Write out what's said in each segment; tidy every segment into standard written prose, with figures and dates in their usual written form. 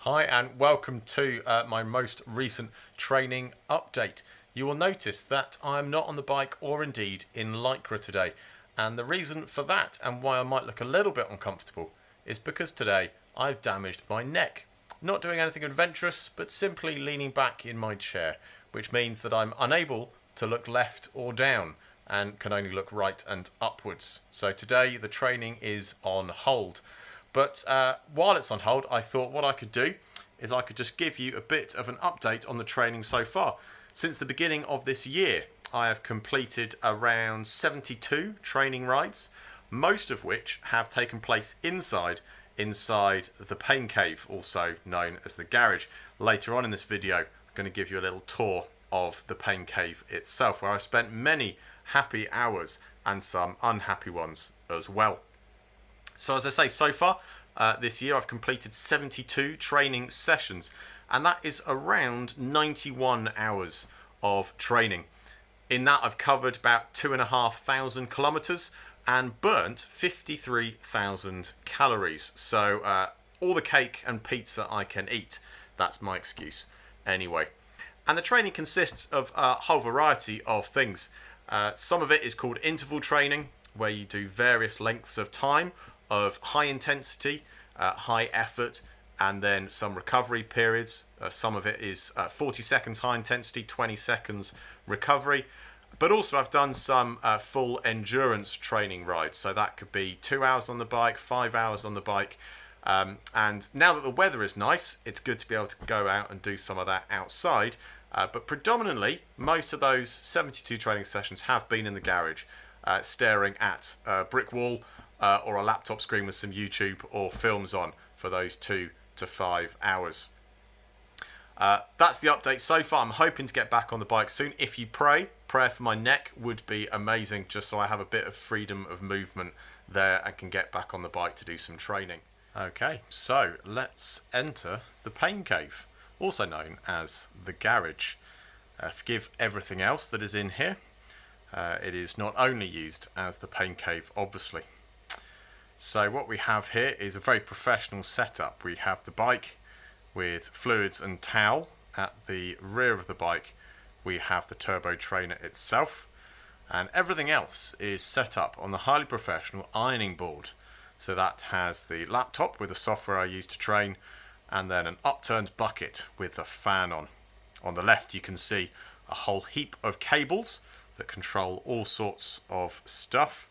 Hi and welcome to my most recent training update. You will notice that I'm not on the bike or indeed in Lycra today, and the reason for that and why I might look a little bit uncomfortable is because today I've damaged my neck. Not doing anything adventurous, but simply leaning back in my chair, which means that I'm unable to look left or down and can only look right and upwards. So today the training is on hold. But while it's on hold, I thought what I could do is I could just give you a bit of an update on the training so far. Since the beginning of this year, I have completed around 72 training rides, most of which have taken place inside the pain cave, also known as the garage. Later on in this video, I'm going to give you a little tour of the pain cave itself, where I've spent many happy hours and some unhappy ones as well. So as I say, so far this year I've completed 72 training sessions, and that is around 91 hours of training. In that I've covered about 2,500 kilometers and burnt 53,000 calories. So all the cake and pizza I can eat. That's my excuse anyway. And the training consists of a whole variety of things. Some of it is called interval training, where you do various lengths of time of high intensity, high effort, and then some recovery periods. Some of it is 40 seconds high intensity, 20 seconds recovery. But also I've done some full endurance training rides. So that could be 2 hours on the bike, 5 hours on the bike. And now that the weather is nice, it's good to be able to go out and do some of that outside. But predominantly, most of those 72 training sessions have been in the garage, staring at a brick wall, or a laptop screen with some YouTube or films on for those 2 to 5 hours. That's the update so far. I'm hoping to get back on the bike soon. If you prayer for my neck would be amazing, just so I have a bit of freedom of movement there and can get back on the bike to do some training. Okay, so let's enter the pain cave, also known as the garage. Forgive everything else that is in here. It is not only used as the pain cave, obviously. So what we have here is a very professional setup. We have the bike with fluids and towel. At the rear of the bike we have the turbo trainer itself, and everything else is set up on the highly professional ironing board. So that has the laptop with the software I use to train, and then an upturned bucket with a fan on. On the left you can see a whole heap of cables that control all sorts of stuff.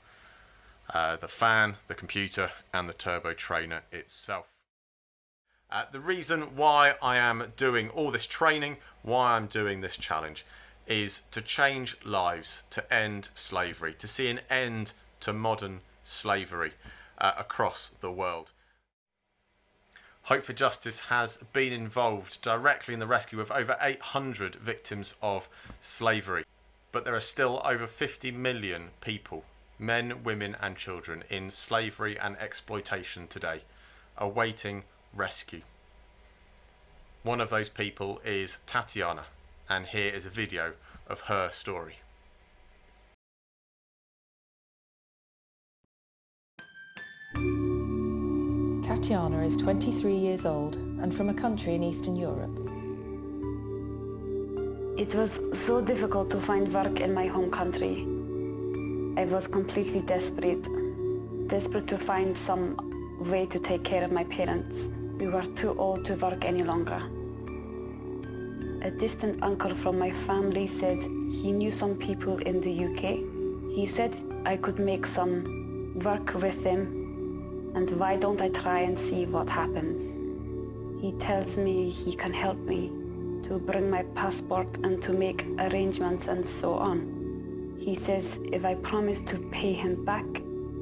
The fan, the computer, and the turbo trainer itself. The reason why I am doing all this training, why I'm doing this challenge, is to change lives, to end slavery, to see an end to modern slavery across the world. Hope for Justice has been involved directly in the rescue of over 800 victims of slavery, but there are still over 50 million people, men, women and children, in slavery and exploitation today, awaiting rescue. One of those people is Tatiana, and here is a video of her story. Tatiana is 23 years old and from a country in Eastern Europe. It was so difficult to find work in my home country. I was completely desperate to find some way to take care of my parents. We were too old to work any longer. A distant uncle from my family said he knew some people in the UK. He said I could make some work with them, and why don't I try and see what happens. He tells me he can help me to bring my passport and to make arrangements and so on. He says if I promise to pay him back,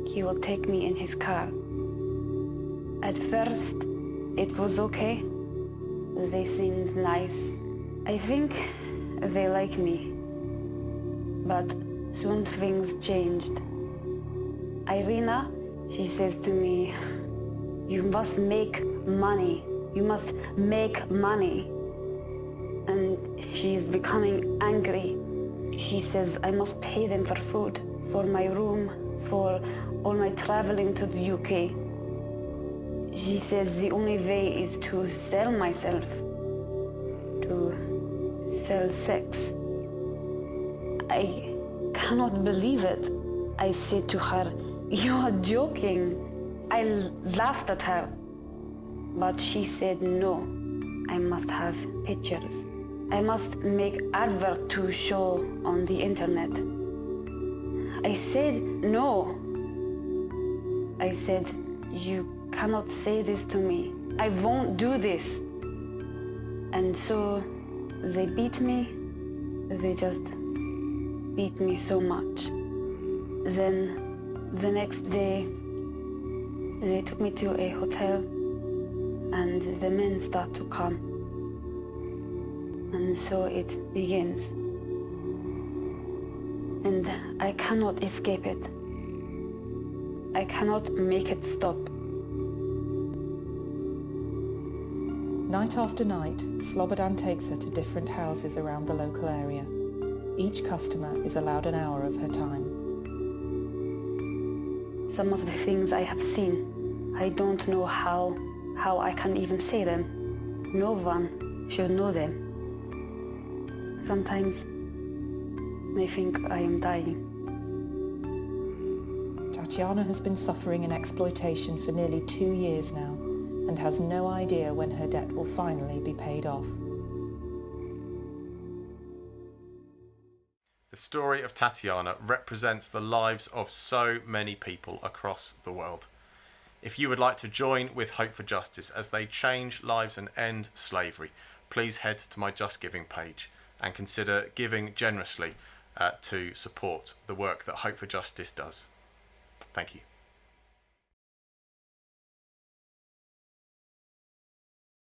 he will take me in his car. At first, it was okay. They seemed nice. I think they like me. But soon things changed. Irina, she says to me, you must make money. You must make money. And she's becoming angry. She says I must pay them for food, for my room, for all my traveling to the UK. She says the only way is to sell myself, to sell sex. I cannot believe it. I said to her, "You are joking." I laughed at her, but she said, "No, I must have pictures. I must make advert to show on the internet." I said, "No." I said, "You cannot say this to me. I won't do this." And so they beat me. They just beat me so much. Then the next day, they took me to a hotel and the men start to come. And so it begins. And I cannot escape it. I cannot make it stop. Night after night, Slobodan takes her to different houses around the local area. Each customer is allowed an hour of her time. Some of the things I have seen, I don't know how I can even say them. No one should know them. Sometimes I think I am dying. Tatiana has been suffering an exploitation for nearly 2 years now and has no idea when her debt will finally be paid off. The story of Tatiana represents the lives of so many people across the world. If you would like to join with Hope for Justice as they change lives and end slavery, please head to my Just Giving page and consider giving generously to support the work that Hope for Justice does. Thank you.